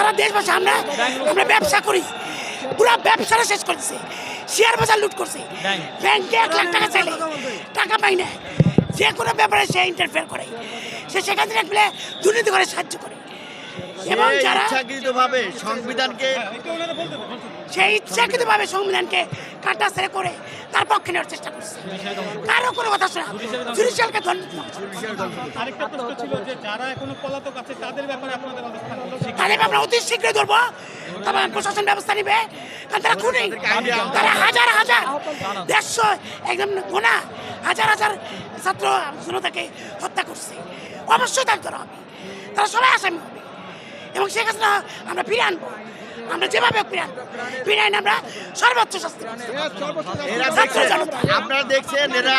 সারা দেশ বসে আমরা ব্যবসা করি, পুরো ব্যবসাটা শেষ করছে, শেয়ার বাজার লুট করছে, ব্যাংকে 1 লাখ টাকা চাইলে টাকা পাই না, যে কোনো ব্যাপারে সে ইন্টারফেয়ার করে, সে সেখান থেকে পেলে দুর্নীতি করে সাহায্য করে। এবং যারা ইচ্ছাকৃতভাবে সংবিধানকে সেই ইচ্ছাকৃতভাবে সংবিধানকে কাটা ছেড়ে করে তার পক্ষে নেওয়ার চেষ্টা করছে, কারো কোনো কথা শোনা জুডিশিয়ালকে আরেকটা প্রশ্ন ছিল যে যারা এখনো পলাতক আছে তাদের ব্যাপারে আপনাদের অবস্থান তাদের আমরা অতি শীঘ্রই ধরবো, তবে প্রশাসন ব্যবস্থা নিবে, কারণ তারা খুনি, তারা হাজার হাজার 150 একদম গোনা হাজার হাজার ছাত্র জনতাকে হত্যা করছে, অবশ্যই তাকে ধরা হবে, তারা সবাই আসামি হবে এবং সে কাছে আমরা ফিরে আনবো, আমরা যেভাবে ফিরে আনি আমরা সর্বোচ্চ শাস্তি। আপনারা দেখছেন এরা